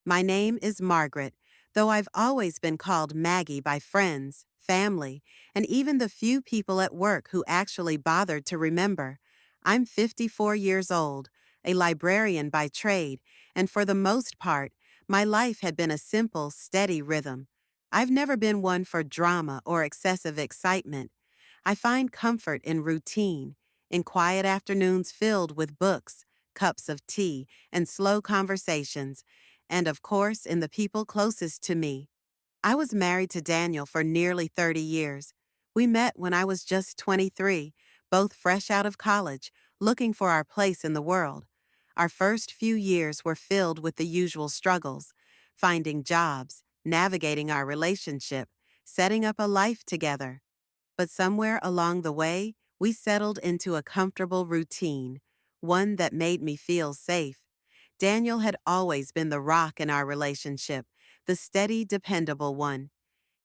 My name is Margaret, though I've always been called Maggie by friends, family, and even the few people at work who actually bothered to remember. I'm 54 years old, a librarian by trade, and for the most part, my life had been a simple, steady rhythm. I've never been one for drama or excessive excitement. I find comfort in routine, in quiet afternoons filled with books, cups of tea, and slow conversations, and of course in the people closest to me. I was married to Daniel for nearly 30 years. We met when I was just 23, both fresh out of college, looking for our place in the world. Our first few years were filled with the usual struggles: finding jobs, navigating our relationship, setting up a life together. But somewhere along the way, we settled into a comfortable routine, one that made me feel safe. Daniel had always been the rock in our relationship, the steady, dependable one.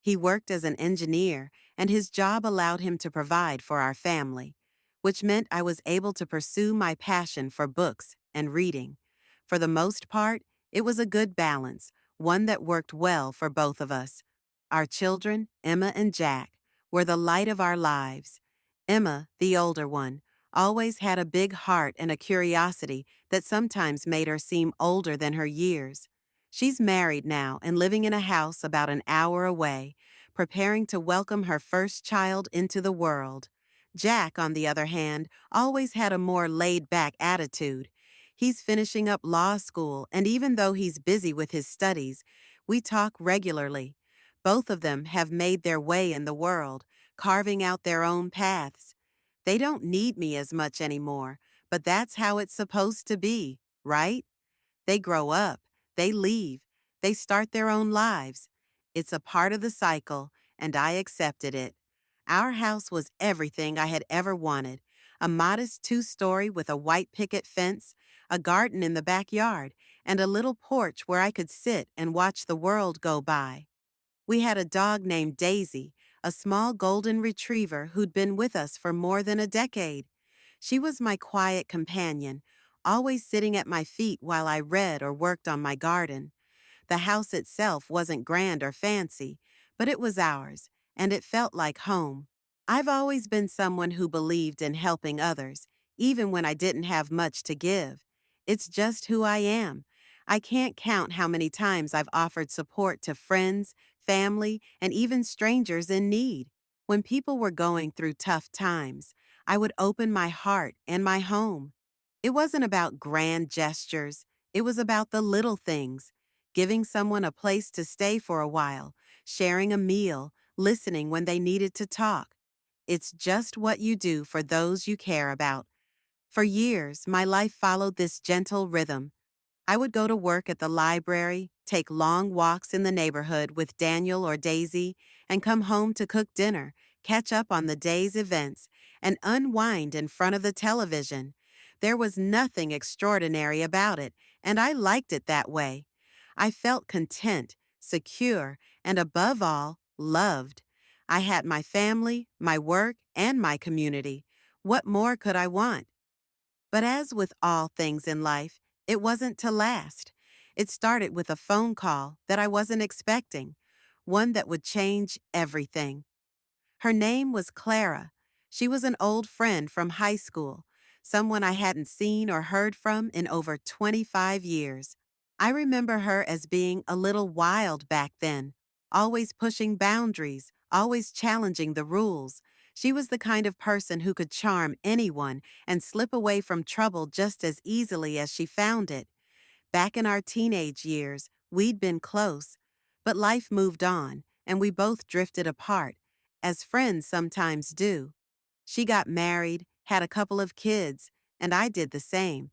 He worked as an engineer, and his job allowed him to provide for our family, which meant I was able to pursue my passion for books and reading. For the most part, it was a good balance, one that worked well for both of us. Our children, Emma and Jack, were the light of our lives. Emma, the older one, always had a big heart and a curiosity that sometimes made her seem older than her years. She's married now and living in a house about an hour away, preparing to welcome her first child into the world. Jack, on the other hand, always had a more laid-back attitude. He's finishing up law school, and even though he's busy with his studies, we talk regularly. Both of them have made their way in the world, carving out their own paths. They don't need me as much anymore, but that's how it's supposed to be, right? They grow up, they leave, they start their own lives. It's a part of the cycle, and I accepted it. Our house was everything I had ever wanted: a modest two-story with a white picket fence, a garden in the backyard, and a little porch where I could sit and watch the world go by. We had a dog named Daisy, a small golden retriever who'd been with us for more than a decade. She was my quiet companion, always sitting at my feet while I read or worked on my garden. The house itself wasn't grand or fancy, but it was ours, and it felt like home. I've always been someone who believed in helping others, even when I didn't have much to give. It's just who I am. I can't count how many times I've offered support to friends, family, and even strangers in need. When people were going through tough times, I would open my heart and my home. It wasn't about grand gestures, it was about the little things: giving someone a place to stay for a while, sharing a meal, listening when they needed to talk. It's just what you do for those you care about. For years, my life followed this gentle rhythm. I would go to work at the library, take long walks in the neighborhood with Daniel or Daisy, and come home to cook dinner, catch up on the day's events, and unwind in front of the television. There was nothing extraordinary about it, and I liked it that way. I felt content, secure, and above all, loved. I had my family, my work, and my community. What more could I want? But as with all things in life, it wasn't to last. It started with a phone call that I wasn't expecting, one that would change everything. Her name was Clara. She was an old friend from high school, someone I hadn't seen or heard from in over 25 years. I remember her as being a little wild back then, always pushing boundaries, always challenging the rules. She was the kind of person who could charm anyone and slip away from trouble just as easily as she found it. Back in our teenage years, we'd been close, but life moved on, and we both drifted apart, as friends sometimes do. She got married, had a couple of kids, and I did the same.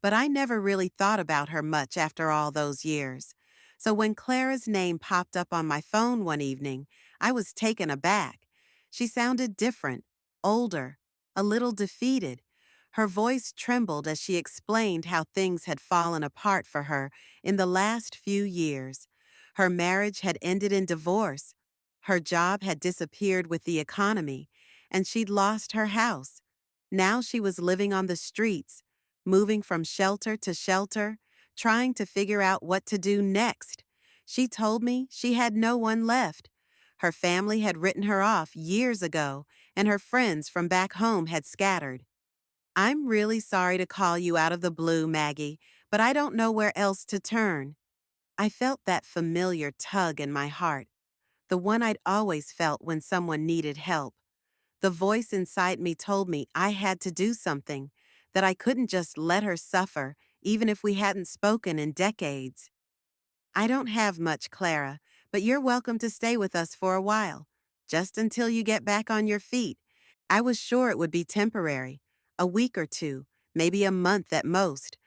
But I never really thought about her much after all those years. So when Clara's name popped up on my phone one evening, I was taken aback. She sounded different, older, a little defeated. Her voice trembled as she explained how things had fallen apart for her in the last few years. Her marriage had ended in divorce. Her job had disappeared with the economy, and she'd lost her house. Now she was living on the streets, moving from shelter to shelter, trying to figure out what to do next. She told me she had no one left. Her family had written her off years ago, and her friends from back home had scattered. I'm really sorry to call you out of the blue, Maggie, but I don't know where else to turn. I felt that familiar tug in my heart, the one I'd always felt when someone needed help. The voice inside me told me I had to do something, that I couldn't just let her suffer, even if we hadn't spoken in decades. I don't have much, Clara, but you're welcome to stay with us for a while, just until you get back on your feet. I was sure it would be temporary, a week or two, maybe a month at most.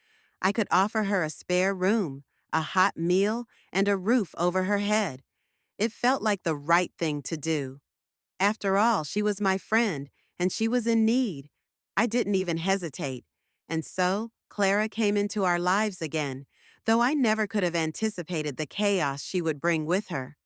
I could offer her a spare room, a hot meal, and a roof over her head. It felt like the right thing to do. After all, she was my friend, and she was in need. I didn't even hesitate. And so, Clara came into our lives again, though I never could have anticipated the chaos she would bring with her.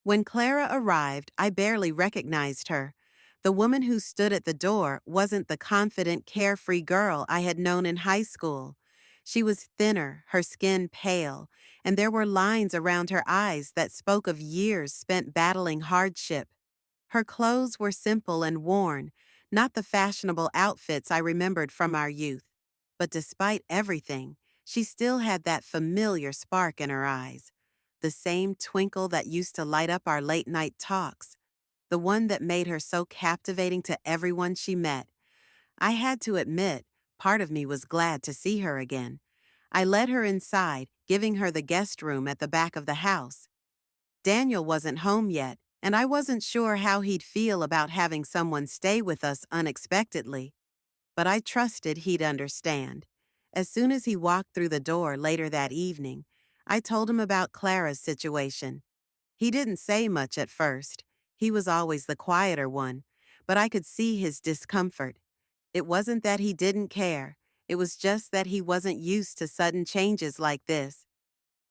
When Clara arrived, I barely recognized her. The woman who stood at the door wasn't the confident, carefree girl I had known in high school. She was thinner, her skin pale, and there were lines around her eyes that spoke of years spent battling hardship. Her clothes were simple and worn, not the fashionable outfits I remembered from our youth. But despite everything, she still had that familiar spark in her eyes, the same twinkle that used to light up our late-night talks, the one that made her so captivating to everyone she met. I had to admit, part of me was glad to see her again. I led her inside, giving her the guest room at the back of the house. Daniel wasn't home yet, and I wasn't sure how he'd feel about having someone stay with us unexpectedly, but I trusted he'd understand. As soon as he walked through the door later that evening, I told him about Clara's situation. He didn't say much at first. He was always the quieter one, but I could see his discomfort. It wasn't that he didn't care. It was just that he wasn't used to sudden changes like this.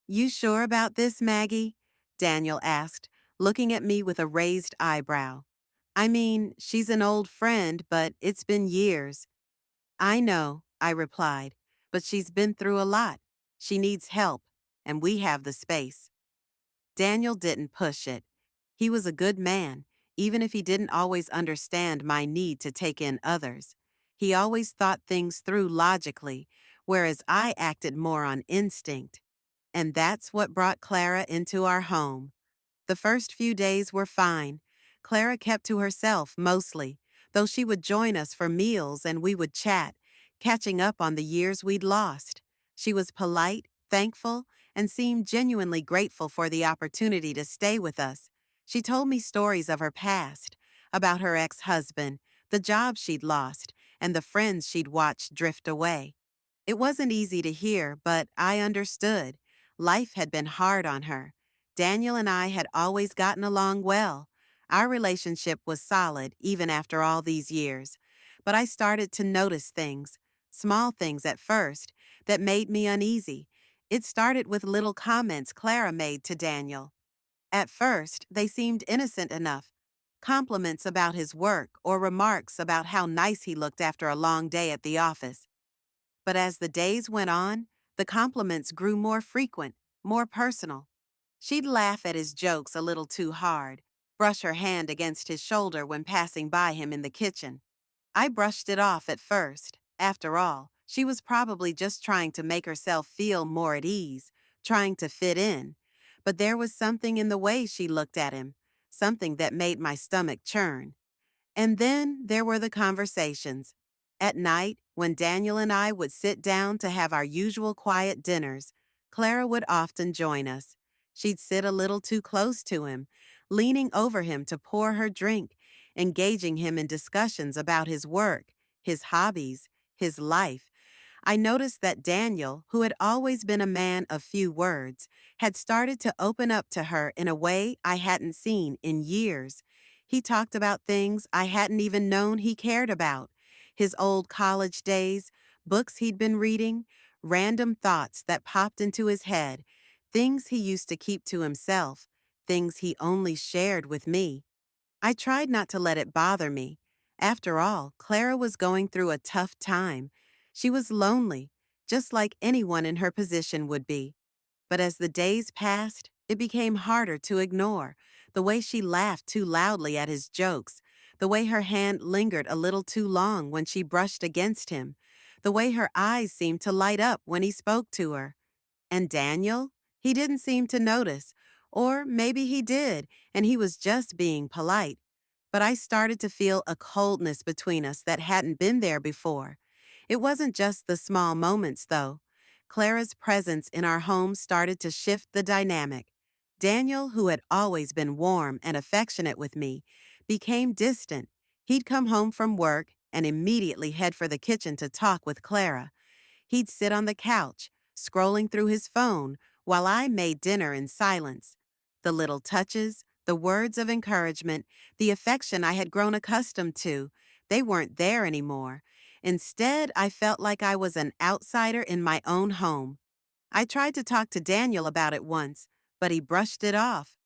"You sure about this, Maggie?" Daniel asked, looking at me with a raised eyebrow. "I mean, she's an old friend, but it's been years." "I know," I replied, "but she's been through a lot. She needs help, and we have the space." Daniel didn't push it. He was a good man, even if he didn't always understand my need to take in others. He always thought things through logically, whereas I acted more on instinct. And that's what brought Clara into our home. The first few days were fine. Clara kept to herself mostly, though she would join us for meals and we would chat, catching up on the years we'd lost. She was polite, thankful, and seemed genuinely grateful for the opportunity to stay with us. She told me stories of her past, about her ex-husband, the job she'd lost, and the friends she'd watched drift away. It wasn't easy to hear, but I understood. Life had been hard on her. Daniel and I had always gotten along well. Our relationship was solid, even after all these years. But I started to notice things, small things at first, that made me uneasy. It started with little comments Clara made to Daniel. At first, they seemed innocent enough. Compliments about his work or remarks about how nice he looked after a long day at the office. But as the days went on, the compliments grew more frequent, more personal. She'd laugh at his jokes a little too hard, brush her hand against his shoulder when passing by him in the kitchen. I brushed it off at first. After all, she was probably just trying to make herself feel more at ease, trying to fit in. But there was something in the way she looked at him, something that made my stomach churn. And then there were the conversations. At night, when Daniel and I would sit down to have our usual quiet dinners, Clara would often join us. She'd sit a little too close to him, leaning over him to pour her drink, engaging him in discussions about his work, his hobbies, his life. I noticed that Daniel, who had always been a man of few words, had started to open up to her in a way I hadn't seen in years. He talked about things I hadn't even known he cared about. His old college days, books he'd been reading, random thoughts that popped into his head, things he used to keep to himself, things he only shared with me. I tried not to let it bother me. After all, Clara was going through a tough time. She was lonely. just like anyone in her position would be. But as the days passed, it became harder to ignore. The way she laughed too loudly at his jokes, the way her hand lingered a little too long when she brushed against him, the way her eyes seemed to light up when he spoke to her. And Daniel? He didn't seem to notice. Or maybe he did, and he was just being polite. But I started to feel a coldness between us that hadn't been there before. It wasn't just the small moments, though. Clara's presence in our home started to shift the dynamic. Daniel, who had always been warm and affectionate with me, became distant. He'd come home from work and immediately head for the kitchen to talk with Clara. He'd sit on the couch, scrolling through his phone, while I made dinner in silence. The little touches, the words of encouragement, the affection I had grown accustomed to, they weren't there anymore. Instead, I felt like I was an outsider in my own home. I tried to talk to Daniel about it once, but he brushed it off.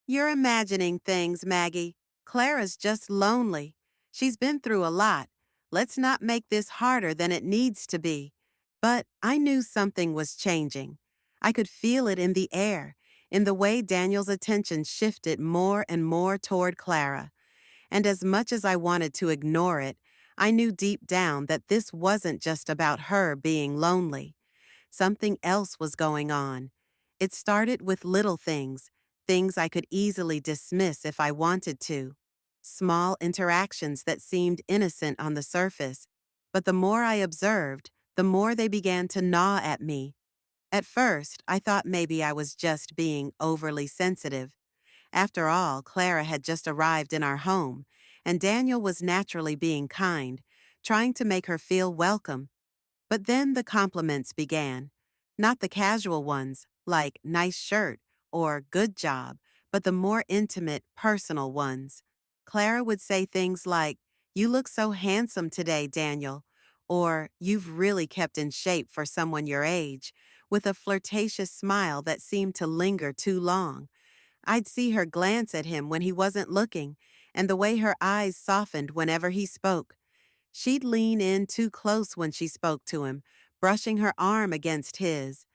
"You're imagining things, Maggie. Clara's just lonely. She's been through a lot. Let's not make this harder than it needs to be." But I knew something was changing. I could feel it in the air, in the way Daniel's attention shifted more and more toward Clara. And as much as I wanted to ignore it, I knew deep down that this wasn't just about her being lonely. Something else was going on. It started with little things, things I could easily dismiss if I wanted to. Small interactions that seemed innocent on the surface. But the more I observed, the more they began to gnaw at me. At first, I thought maybe I was just being overly sensitive. After all, Clara had just arrived in our home, and Daniel was naturally being kind, trying to make her feel welcome. But then the compliments began. Not the casual ones, like nice shirt or good job, but the more intimate, personal ones. Clara would say things like, "You look so handsome today, Daniel," or "You've really kept in shape for someone your age," with a flirtatious smile that seemed to linger too long. I'd see her glance at him when he wasn't looking, and the way her eyes softened whenever he spoke. She'd lean in too close when she spoke to him, brushing her arm against his.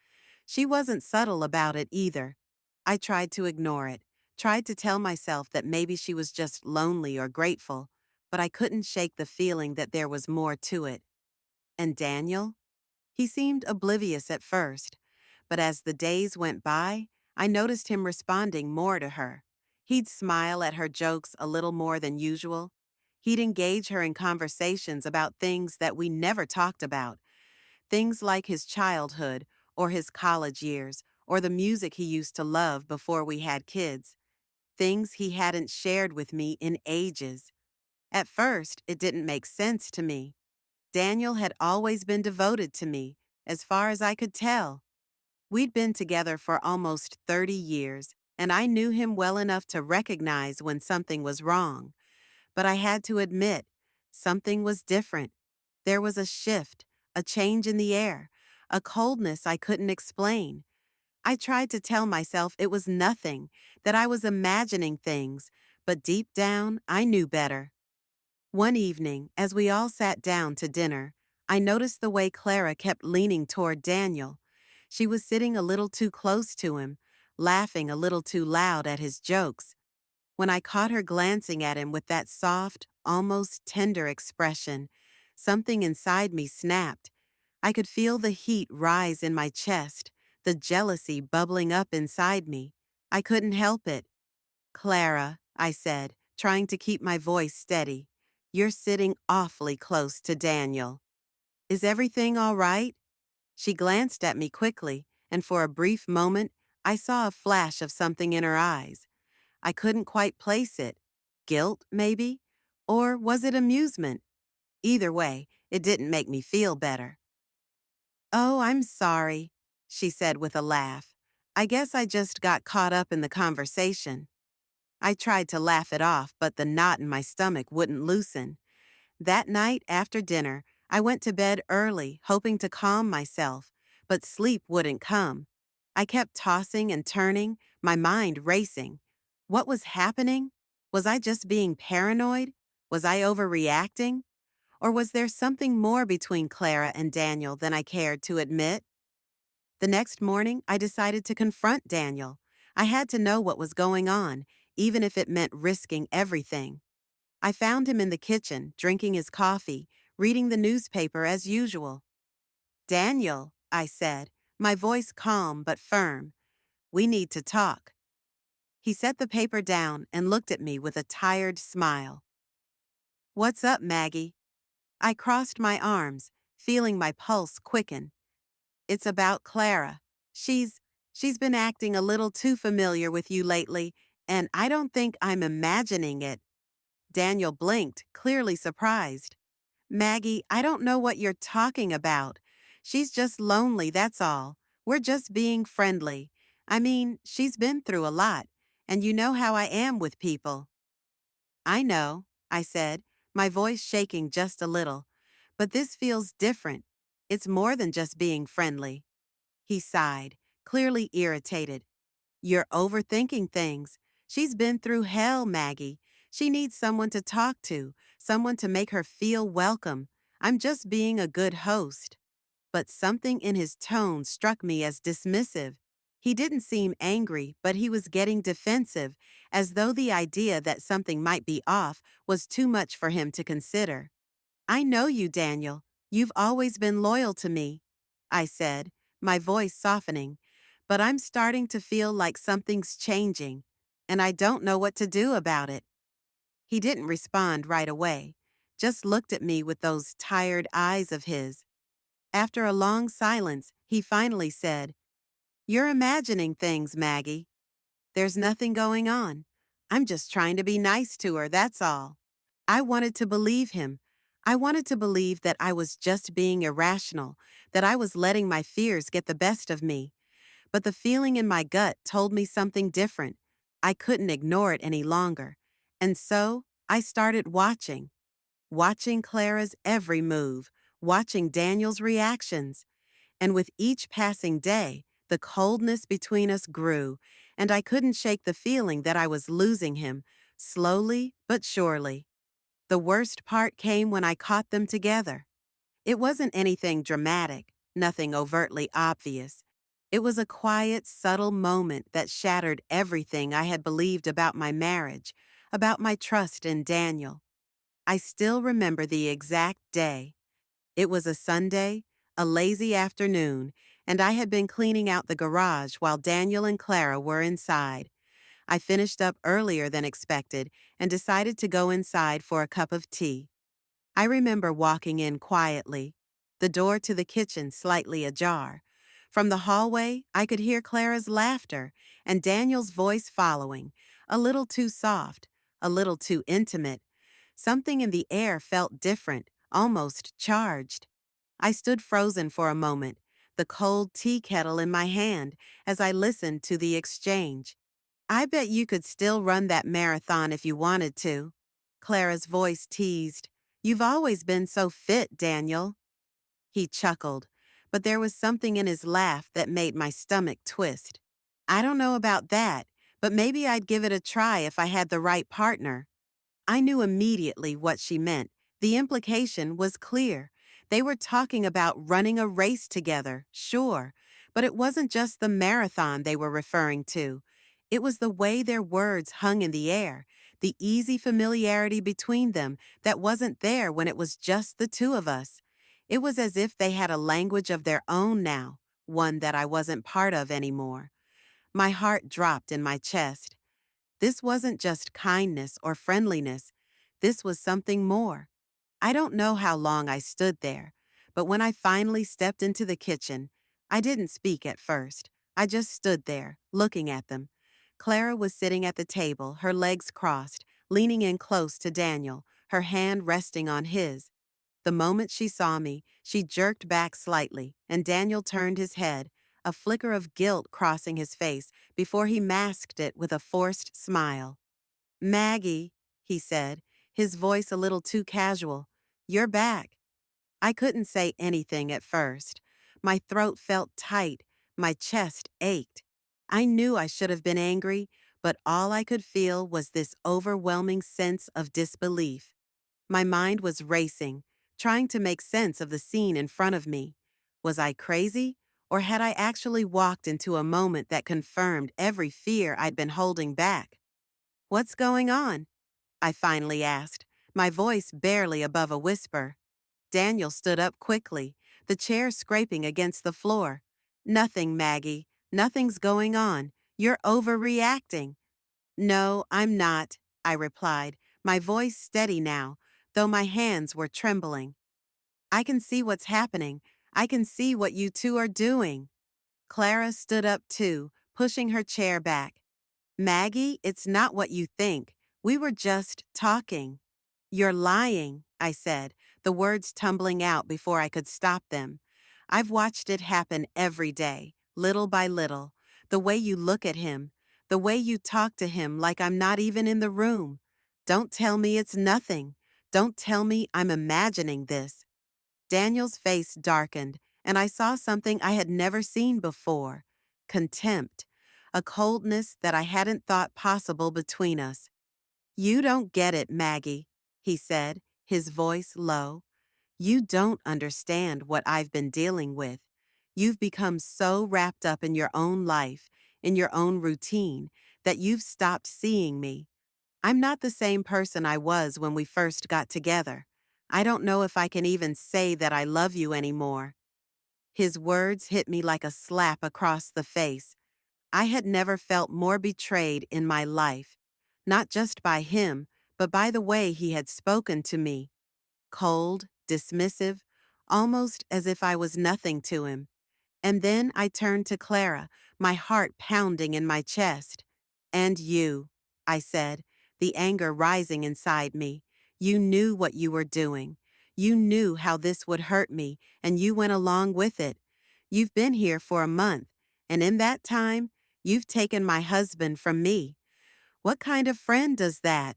She wasn't subtle about it either. I tried to ignore it, tried to tell myself that maybe she was just lonely or grateful, but I couldn't shake the feeling that there was more to it. And Daniel? He seemed oblivious at first, but as the days went by, I noticed him responding more to her. He'd smile at her jokes a little more than usual. He'd engage her in conversations about things that we never talked about, things like his childhood or his college years or the music he used to love before we had kids, things he hadn't shared with me in ages. At first, it didn't make sense to me. Daniel had always been devoted to me, as far as I could tell. We'd been together for almost 30 years, and I knew him well enough to recognize when something was wrong. But I had to admit, something was different. There was a shift, a change in the air, a coldness I couldn't explain. I tried to tell myself it was nothing, that I was imagining things, but deep down, I knew better. One evening, as we all sat down to dinner, I noticed the way Clara kept leaning toward Daniel. She was sitting a little too close to him, laughing a little too loud at his jokes. When I caught her glancing at him with that soft, almost tender expression, something inside me snapped. I could feel the heat rise in my chest, the jealousy bubbling up inside me. I couldn't help it. "Clara," I said, trying to keep my voice steady, "you're sitting awfully close to Daniel. Is everything all right?" She glanced at me quickly, and for a brief moment, I saw a flash of something in her eyes. I couldn't quite place it. Guilt, maybe? Or was it amusement? Either way, it didn't make me feel better. "Oh, I'm sorry," she said with a laugh. "I guess I just got caught up in the conversation." I tried to laugh it off, but the knot in my stomach wouldn't loosen. That night, after dinner, I went to bed early, hoping to calm myself, but sleep wouldn't come. I kept tossing and turning, my mind racing. What was happening? Was I just being paranoid? Was I overreacting? Or was there something more between Clara and Daniel than I cared to admit? The next morning, I decided to confront Daniel. I had to know what was going on, even if it meant risking everything. I found him in the kitchen, drinking his coffee, reading the newspaper as usual. Daniel, I said, my voice calm but firm, we need to talk. He set the paper down and looked at me with a tired smile. What's up, Maggie? I crossed my arms, feeling my pulse quicken. It's about Clara. She's she's been acting a little too familiar with you lately, and I don't think I'm imagining it. Daniel blinked, clearly surprised. Maggie, I don't know what you're talking about. She's just lonely, that's all. We're just being friendly. I mean, she's been through a lot, and you know how I am with people. I know, I said, my voice shaking just a little. But this feels different. It's more than just being friendly. He sighed, clearly irritated. You're overthinking things. She's been through hell, Maggie. She needs someone to talk to, someone to make her feel welcome. I'm just being a good host. But something in his tone struck me as dismissive. He didn't seem angry, but he was getting defensive, as though the idea that something might be off was too much for him to consider. I know you, Daniel. You've always been loyal to me, I said, my voice softening, but I'm starting to feel like something's changing, and I don't know what to do about it. He didn't respond right away, just looked at me with those tired eyes of his. After a long silence, he finally said, You're imagining things, Maggie. There's nothing going on. I'm just trying to be nice to her, that's all. I wanted to believe him. I wanted to believe that I was just being irrational, that I was letting my fears get the best of me. But the feeling in my gut told me something different. I couldn't ignore it any longer. And so, I started watching Clara's every move, watching Daniel's reactions. And with each passing day, the coldness between us grew, and I couldn't shake the feeling that I was losing him, slowly but surely. The worst part came when I caught them together. It wasn't anything dramatic, nothing overtly obvious. It was a quiet, subtle moment that shattered everything I had believed about my marriage, about my trust in Daniel. I still remember the exact day. It was a Sunday, a lazy afternoon, and I had been cleaning out the garage while Daniel and Clara were inside. I finished up earlier than expected and decided to go inside for a cup of tea. I remember walking in quietly, the door to the kitchen slightly ajar. From the hallway, I could hear Clara's laughter and Daniel's voice following, a little too soft, a little too intimate. Something in the air felt different, almost charged. I stood frozen for a moment, the cold tea kettle in my hand, as I listened to the exchange. I bet you could still run that marathon if you wanted to. Clara's voice teased. You've always been so fit, Daniel. He chuckled, but there was something in his laugh that made my stomach twist. I don't know about that, but maybe I'd give it a try if I had the right partner. I knew immediately what she meant. The implication was clear. They were talking about running a race together, sure, but it wasn't just the marathon they were referring to. It was the way their words hung in the air, the easy familiarity between them that wasn't there when it was just the two of us. It was as if they had a language of their own now, one that I wasn't part of anymore. My heart dropped in my chest. This wasn't just kindness or friendliness. This was something more. I don't know how long I stood there, but when I finally stepped into the kitchen, I didn't speak at first. I just stood there, looking at them. Clara was sitting at the table, her legs crossed, leaning in close to Daniel, her hand resting on his. The moment she saw me, she jerked back slightly, and Daniel turned his head, a flicker of guilt crossing his face before he masked it with a forced smile. Maggie, he said, his voice a little too casual, you're back. I couldn't say anything at first. My throat felt tight, my chest ached. I knew I should have been angry, but all I could feel was this overwhelming sense of disbelief. My mind was racing, trying to make sense of the scene in front of me. Was I crazy? Or had I actually walked into a moment that confirmed every fear I'd been holding back? What's going on? I finally asked, my voice barely above a whisper. Daniel stood up quickly, the chair scraping against the floor. Nothing, Maggie. Nothing's going on. You're overreacting. No, I'm not, I replied, my voice steady now, though my hands were trembling. I can see what's happening. I can see what you two are doing. Clara stood up too, pushing her chair back. Maggie, it's not what you think. We were just talking. You're lying, I said, the words tumbling out before I could stop them. I've watched it happen every day, little by little. The way you look at him, the way you talk to him like I'm not even in the room. Don't tell me it's nothing. Don't tell me I'm imagining this. Daniel's face darkened, and I saw something I had never seen before. Contempt. A coldness that I hadn't thought possible between us. You don't get it, Maggie, he said, his voice low. You don't understand what I've been dealing with. You've become so wrapped up in your own life, in your own routine, that you've stopped seeing me. I'm not the same person I was when we first got together. I don't know if I can even say that I love you anymore. His words hit me like a slap across the face. I had never felt more betrayed in my life, not just by him, but by the way he had spoken to me. Cold, dismissive, almost as if I was nothing to him. And then I turned to Clara, my heart pounding in my chest. And you, I said, the anger rising inside me. You knew what you were doing. You knew how this would hurt me, and you went along with it. You've been here for a month, and in that time, you've taken my husband from me. What kind of friend does that?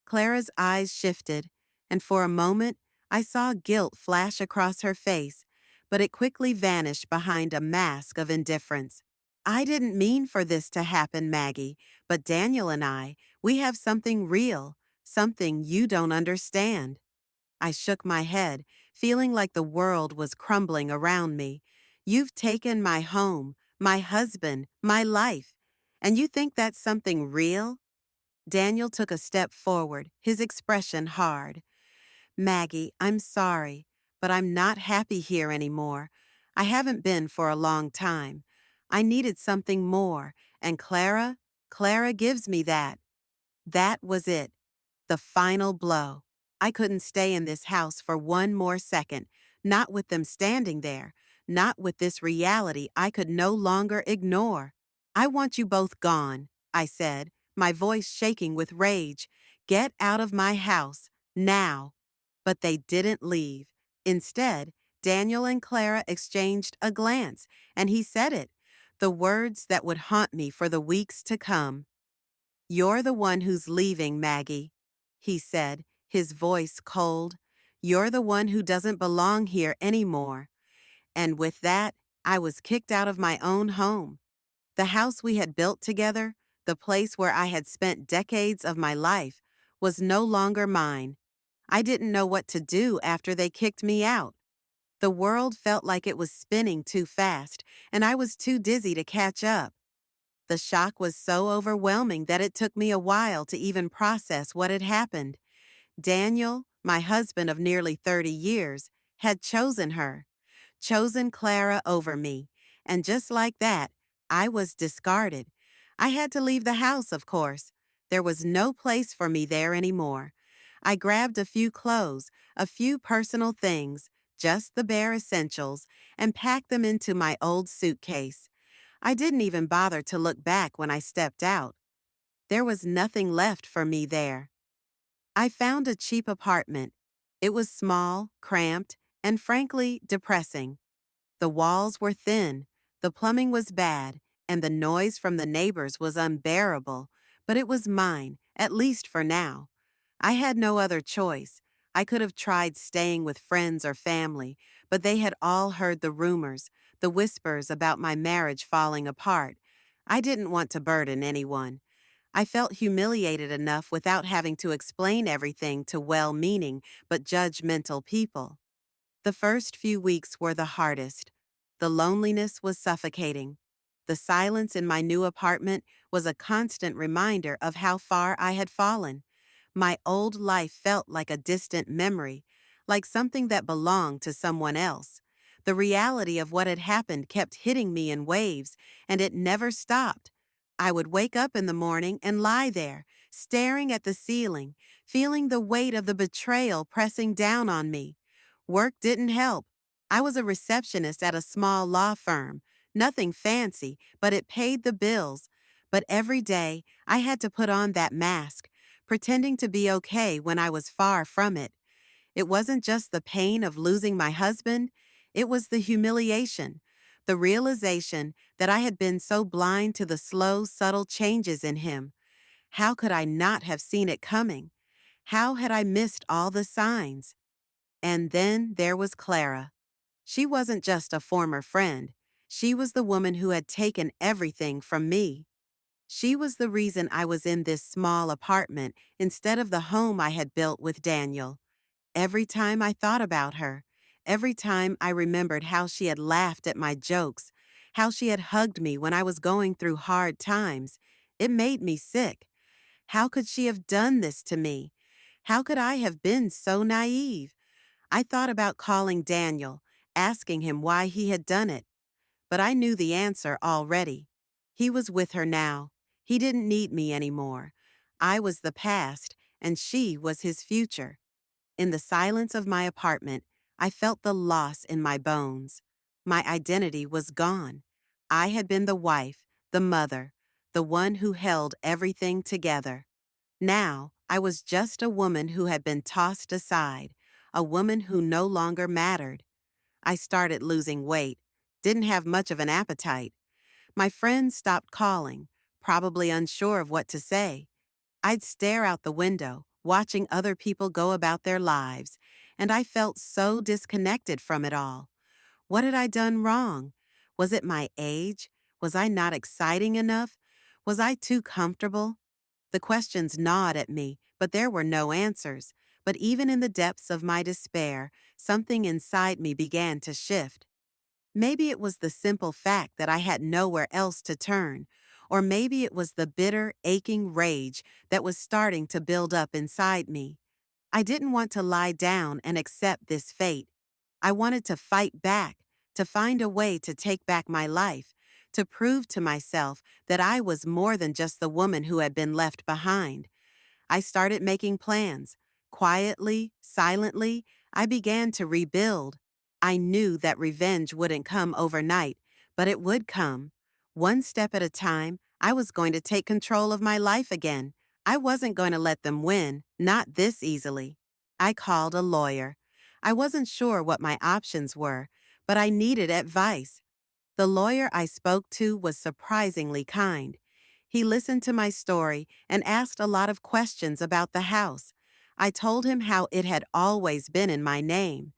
Clara's eyes shifted, and for a moment, I saw guilt flash across her face, but it quickly vanished behind a mask of indifference. I didn't mean for this to happen, Maggie, but Daniel and we have something real, something you don't understand. I shook my head, feeling like the world was crumbling around me. You've taken my home, my husband, my life, and you think that's something real? Daniel took a step forward, his expression hard. Maggie, I'm sorry, but I'm not happy here anymore. I haven't been for a long time. I needed something more, and Clara gives me that. That was it. The final blow. I couldn't stay in this house for one more second, not with them standing there, not with this reality I could no longer ignore. I want you both gone, I said, my voice shaking with rage. Get out of my house, now. But they didn't leave. Instead, Daniel and Clara exchanged a glance, and he said it, the words that would haunt me for the weeks to come. You're the one who's leaving, Maggie, he said, his voice cold. You're the one who doesn't belong here anymore. And with that, I was kicked out of my own home. The house we had built together, the place where I had spent decades of my life, was no longer mine. I didn't know what to do after they kicked me out. The world felt like it was spinning too fast, and I was too dizzy to catch up. The shock was so overwhelming that it took me a while to even process what had happened. Daniel, my husband of nearly 30 years, had chosen her, chosen Clara over me, and just like that, I was discarded. I had to leave the house, of course. There was no place for me there anymore. I grabbed a few clothes, a few personal things, just the bare essentials, and packed them into my old suitcase. I didn't even bother to look back when I stepped out. There was nothing left for me there. I found a cheap apartment. It was small, cramped, and frankly, depressing. The walls were thin, the plumbing was bad, and the noise from the neighbors was unbearable, but it was mine, at least for now. I had no other choice. I could have tried staying with friends or family, but they had all heard the rumors, the whispers about my marriage falling apart. I didn't want to burden anyone. I felt humiliated enough without having to explain everything to well meaning but judgmental people. The first few weeks were the hardest. The loneliness was suffocating. The silence in my new apartment was a constant reminder of how far I had fallen. My old life felt like a distant memory, like something that belonged to someone else. The reality of what had happened kept hitting me in waves, and it never stopped. I would wake up in the morning and lie there, staring at the ceiling, feeling the weight of the betrayal pressing down on me. Work didn't help. I was a receptionist at a small law firm. Nothing fancy, but it paid the bills. But every day, I had to put on that mask, pretending to be okay when I was far from it. It wasn't just the pain of losing my husband, it was the humiliation, the realization that I had been so blind to the slow, subtle changes in him. How could I not have seen it coming? How had I missed all the signs? And then there was Clara. She wasn't just a former friend. She was the woman who had taken everything from me. She was the reason I was in this small apartment instead of the home I had built with Daniel. Every time I thought about her, every time I remembered how she had laughed at my jokes, how she had hugged me when I was going through hard times, it made me sick. How could she have done this to me? How could I have been so naive? I thought about calling Daniel, asking him why he had done it, but I knew the answer already. He was with her now. He didn't need me anymore. I was the past, and she was his future. In the silence of my apartment, I felt the loss in my bones. My identity was gone. I had been the wife, the mother, the one who held everything together. Now, I was just a woman who had been tossed aside, a woman who no longer mattered. I started losing weight, didn't have much of an appetite. My friends stopped calling, probably unsure of what to say. I'd stare out the window, watching other people go about their lives, and I felt so disconnected from it all. What had I done wrong? Was it my age? Was I not exciting enough? Was I too comfortable? The questions gnawed at me, but there were no answers. But even in the depths of my despair, something inside me began to shift. Maybe it was the simple fact that I had nowhere else to turn, or maybe it was the bitter, aching rage that was starting to build up inside me. I didn't want to lie down and accept this fate. I wanted to fight back, to find a way to take back my life, to prove to myself that I was more than just the woman who had been left behind. I started making plans. Quietly, silently, I began to rebuild. I knew that revenge wouldn't come overnight, but it would come. One step at a time, I was going to take control of my life again. I wasn't going to let them win, not this easily. I called a lawyer. I wasn't sure what my options were, but I needed advice. The lawyer I spoke to was surprisingly kind. He listened to my story and asked a lot of questions about the house. I told him how it had always been in my name.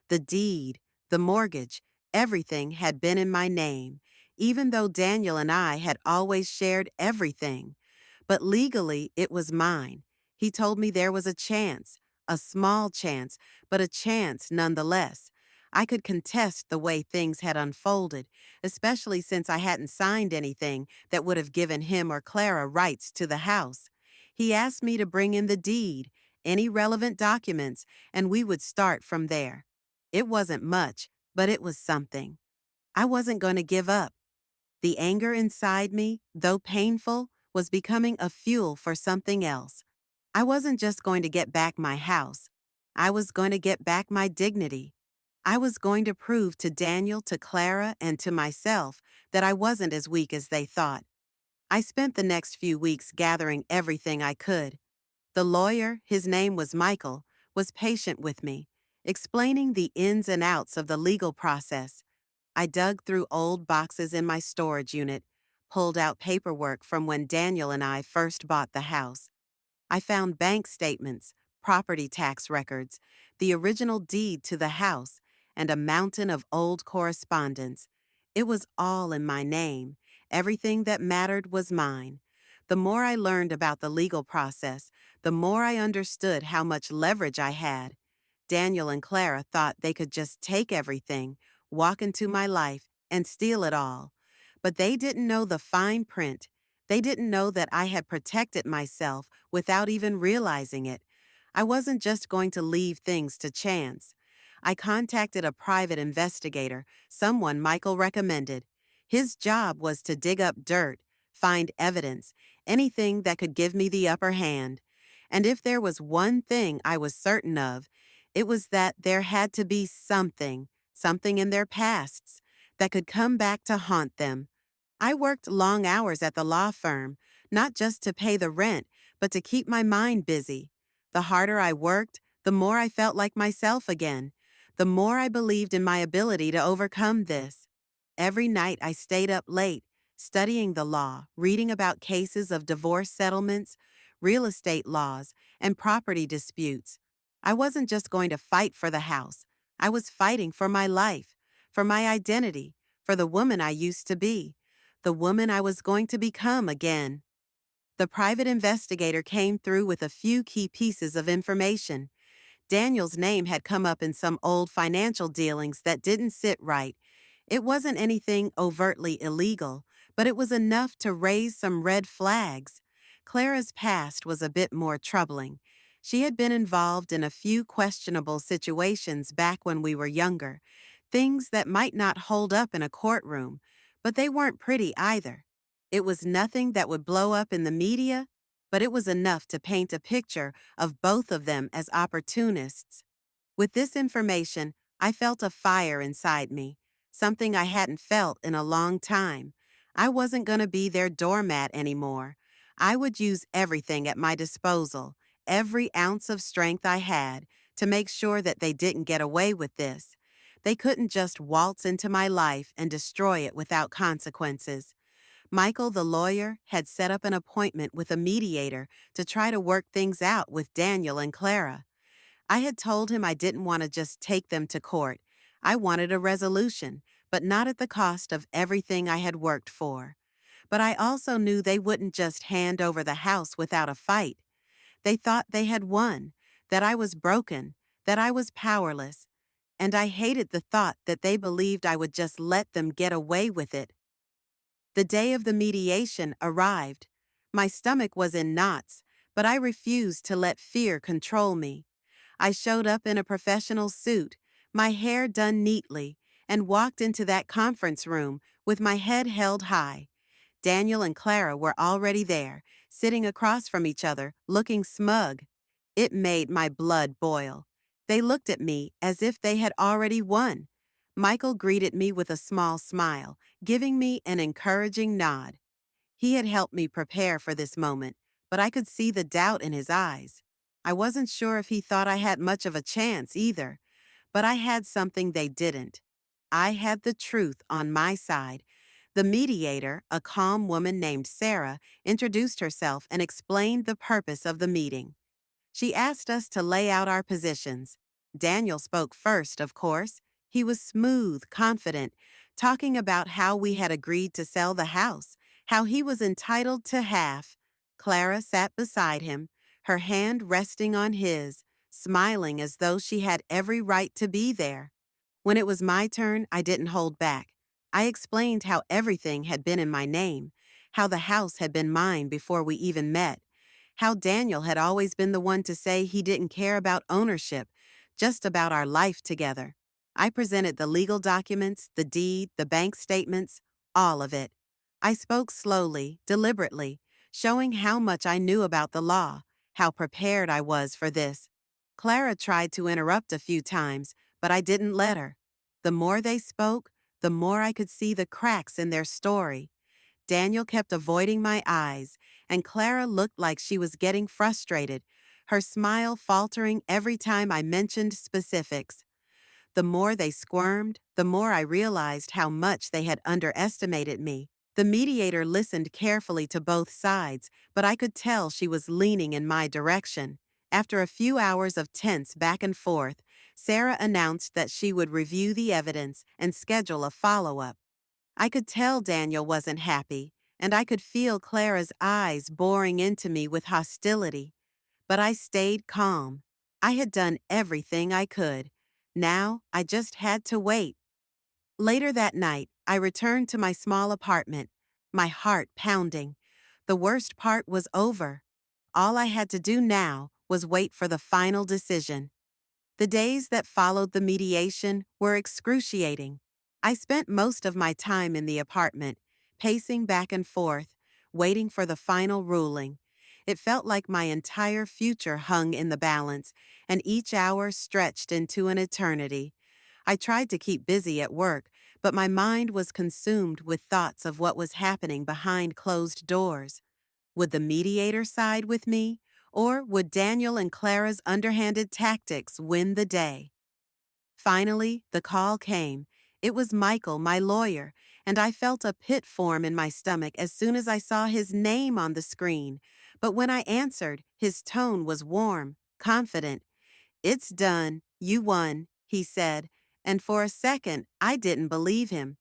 The deed, the mortgage, everything had been in my name, even though Daniel and I had always shared everything. But legally, it was mine. He told me there was a chance, a small chance, but a chance nonetheless. I could contest the way things had unfolded, especially since I hadn't signed anything that would have given him or Clara rights to the house. He asked me to bring in the deed, any relevant documents, and we would start from there. It wasn't much, but it was something. I wasn't going to give up. The anger inside me, though painful, was becoming a fuel for something else. I wasn't just going to get back my house. I was going to get back my dignity. I was going to prove to Daniel, to Clara, and to myself that I wasn't as weak as they thought. I spent the next few weeks gathering everything I could. The lawyer, his name was Michael, was patient with me, explaining the ins and outs of the legal process. I dug through old boxes in my storage unit, pulled out paperwork from when Daniel and I first bought the house. I found bank statements, property tax records, the original deed to the house, and a mountain of old correspondence. It was all in my name. Everything that mattered was mine. The more I learned about the legal process, the more I understood how much leverage I had. Daniel and Clara thought they could just take everything, walk into my life, and steal it all. But they didn't know the fine print. They didn't know that I had protected myself without even realizing it. I wasn't just going to leave things to chance. I contacted a private investigator, someone Michael recommended. His job was to dig up dirt, find evidence, anything that could give me the upper hand. And if there was one thing I was certain of, it was that there had to be something in their pasts, that could come back to haunt them. I worked long hours at the law firm, not just to pay the rent, but to keep my mind busy. The harder I worked, the more I felt like myself again, the more I believed in my ability to overcome this. Every night I stayed up late, studying the law, reading about cases of divorce settlements, real estate laws, and property disputes. I wasn't just going to fight for the house. I was fighting for my life, for my identity, for the woman I used to be, the woman I was going to become again. The private investigator came through with a few key pieces of information. Daniel's name had come up in some old financial dealings that didn't sit right. It wasn't anything overtly illegal, but it was enough to raise some red flags. Clara's past was a bit more troubling. She had been involved in a few questionable situations back when we were younger, things that might not hold up in a courtroom, but they weren't pretty either. It was nothing that would blow up in the media, but it was enough to paint a picture of both of them as opportunists. With this information, I felt a fire inside me, something I hadn't felt in a long time. I wasn't going to be their doormat anymore. I would use everything at my disposal, every ounce of strength I had, to make sure that they didn't get away with this. They couldn't just waltz into my life and destroy it without consequences. Michael, the lawyer, had set up an appointment with a mediator to try to work things out with Daniel and Clara. I had told him I didn't want to just take them to court. I wanted a resolution, but not at the cost of everything I had worked for. But I also knew they wouldn't just hand over the house without a fight. They thought they had won, that I was broken, that I was powerless, and I hated the thought that they believed I would just let them get away with it. The day of the mediation arrived. My stomach was in knots, but I refused to let fear control me. I showed up in a professional suit, my hair done neatly, and walked into that conference room with my head held high. Daniel and Clara were already there, sitting across from each other, looking smug. It made my blood boil. They looked at me as if they had already won. Michael greeted me with a small smile, giving me an encouraging nod. He had helped me prepare for this moment, but I could see the doubt in his eyes. I wasn't sure if he thought I had much of a chance either, but I had something they didn't. I had the truth on my side. The mediator, a calm woman named Sarah, introduced herself and explained the purpose of the meeting. She asked us to lay out our positions. Daniel spoke first, of course. He was smooth, confident, talking about how we had agreed to sell the house, how he was entitled to half. Clara sat beside him, her hand resting on his, smiling as though she had every right to be there. When it was my turn, I didn't hold back. I explained how everything had been in my name, how the house had been mine before we even met, how Daniel had always been the one to say he didn't care about ownership, just about our life together. I presented the legal documents, the deed, the bank statements, all of it. I spoke slowly, deliberately, showing how much I knew about the law, how prepared I was for this. Clara tried to interrupt a few times, but I didn't let her. The more they spoke, the more I could see the cracks in their story. Daniel kept avoiding my eyes, and Clara looked like she was getting frustrated, her smile faltering every time I mentioned specifics. The more they squirmed, the more I realized how much they had underestimated me. The mediator listened carefully to both sides, but I could tell she was leaning in my direction. After a few hours of tense back and forth, Sarah announced that she would review the evidence and schedule a follow-up. I could tell Daniel wasn't happy. and I could feel Clara's eyes boring into me with hostility. But I stayed calm. I had done everything I could. Now I just had to wait. Later that night, I returned to my small apartment, my heart pounding. The worst part was over. All I had to do now was wait for the final decision. The days that followed the mediation were excruciating. I spent most of my time in the apartment, pacing back and forth, waiting for the final ruling. It felt like my entire future hung in the balance, and each hour stretched into an eternity. I tried to keep busy at work, but my mind was consumed with thoughts of what was happening behind closed doors. Would the mediator side with me, or would Daniel and Clara's underhanded tactics win the day? Finally, the call came. It was Michael, my lawyer, and I felt a pit form in my stomach as soon as I saw his name on the screen. But when I answered, his tone was warm, confident. "It's done. You won," he said, and for a second, I didn't believe him.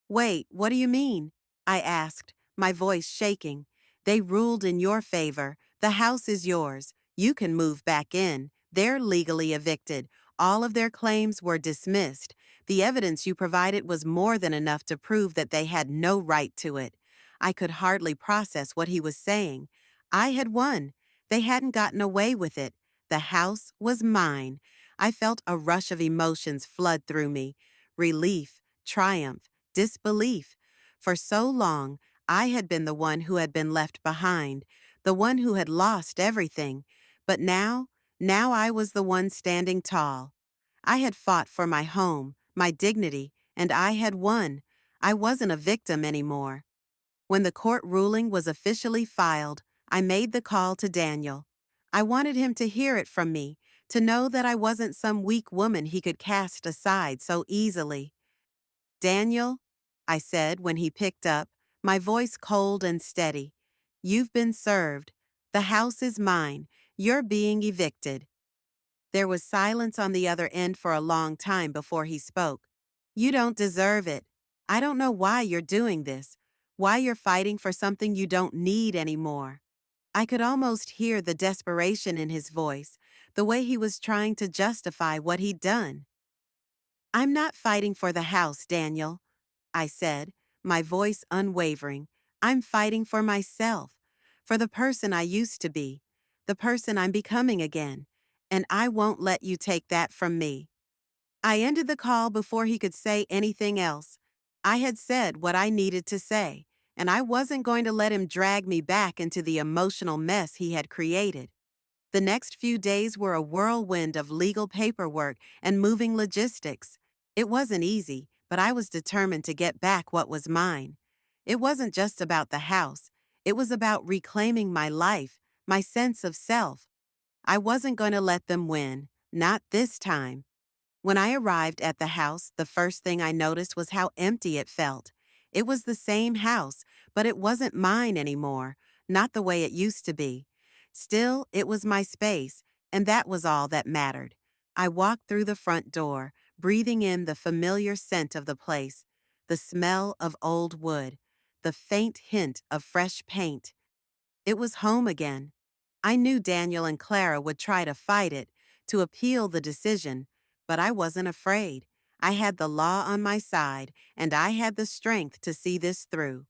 "Wait, what do you mean?" I asked, my voice shaking. "They ruled in your favor. The house is yours. You can move back in. They're legally evicted. All of their claims were dismissed. The evidence you provided was more than enough to prove that they had no right to it." I could hardly process what he was saying. I had won. They hadn't gotten away with it. The house was mine. I felt a rush of emotions flood through me. Relief, triumph, disbelief. For so long, I had been the one who had been left behind, the one who had lost everything. But now I was the one standing tall. I had fought for my home, my dignity, and I had won. I wasn't a victim anymore. When the court ruling was officially filed, I made the call to Daniel. I wanted him to hear it from me, to know that I wasn't some weak woman he could cast aside so easily. "Daniel," I said when he picked up, my voice cold and steady, "you've been served. The house is mine. You're being evicted." There was silence on the other end for a long time before he spoke. "You don't deserve it. I don't know why you're doing this, why you're fighting for something you don't need anymore." I could almost hear the desperation in his voice, the way he was trying to justify what he'd done. "I'm not fighting for the house, Daniel," I said, my voice unwavering. "I'm fighting for myself, for the person I used to be, the person I'm becoming again, and I won't let you take that from me." I ended the call before he could say anything else. I had said what I needed to say, and I wasn't going to let him drag me back into the emotional mess he had created. The next few days were a whirlwind of legal paperwork and moving logistics. It wasn't easy, but I was determined to get back what was mine. It wasn't just about the house. It was about reclaiming my life, my sense of self. I wasn't going to let them win, not this time. When I arrived at the house, the first thing I noticed was how empty it felt. It was the same house, but it wasn't mine anymore, not the way it used to be. Still, it was my space, and that was all that mattered. I walked through the front door, breathing in the familiar scent of the place, the smell of old wood, the faint hint of fresh paint. It was home again. I knew Daniel and Clara would try to fight it, to appeal the decision, but I wasn't afraid. I had the law on my side, and I had the strength to see this through.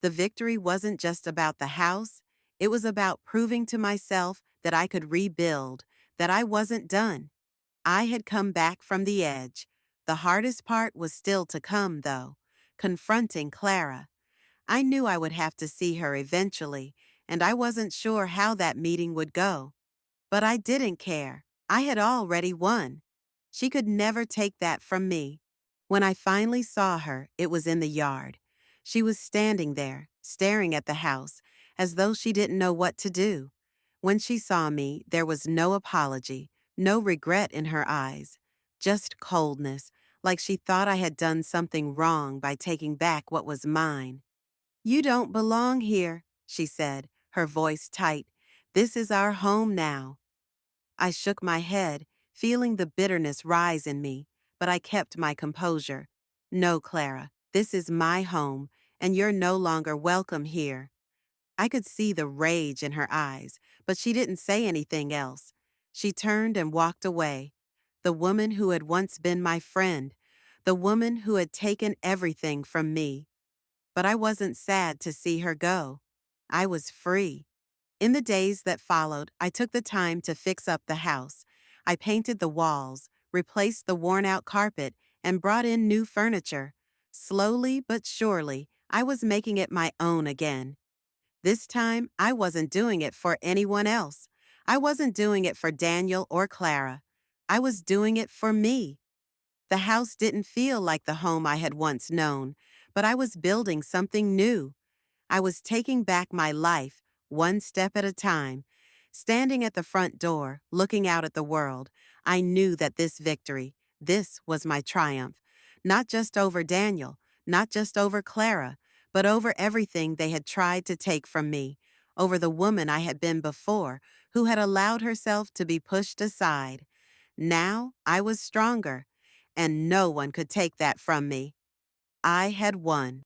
The victory wasn't just about the house, it was about proving to myself that I could rebuild, that I wasn't done. I had come back from the edge. The hardest part was still to come, though, confronting Clara. I knew I would have to see her eventually, and I wasn't sure how that meeting would go. But I didn't care. I had already won. She could never take that from me. When I finally saw her, it was in the yard. She was standing there, staring at the house, as though she didn't know what to do. When she saw me, there was no apology, no regret in her eyes, just coldness, like she thought I had done something wrong by taking back what was mine. "You don't belong here," she said, her voice tight. "This is our home now." I shook my head, feeling the bitterness rise in me, but I kept my composure. "No, Clara, this is my home, and you're no longer welcome here." I could see the rage in her eyes, but she didn't say anything else. She turned and walked away. The woman who had once been my friend, the woman who had taken everything from me. But I wasn't sad to see her go. I was free. In the days that followed, I took the time to fix up the house. I painted the walls, replaced the worn-out carpet, and brought in new furniture. Slowly but surely, I was making it my own again. This time, I wasn't doing it for anyone else. I wasn't doing it for Daniel or Clara. I was doing it for me. The house didn't feel like the home I had once known, but I was building something new. I was taking back my life, one step at a time. Standing at the front door, looking out at the world, I knew that this was my triumph. Not just over Daniel, not just over Clara, but over everything they had tried to take from me, over the woman I had been before, who had allowed herself to be pushed aside. Now I was stronger, and no one could take that from me. I had won.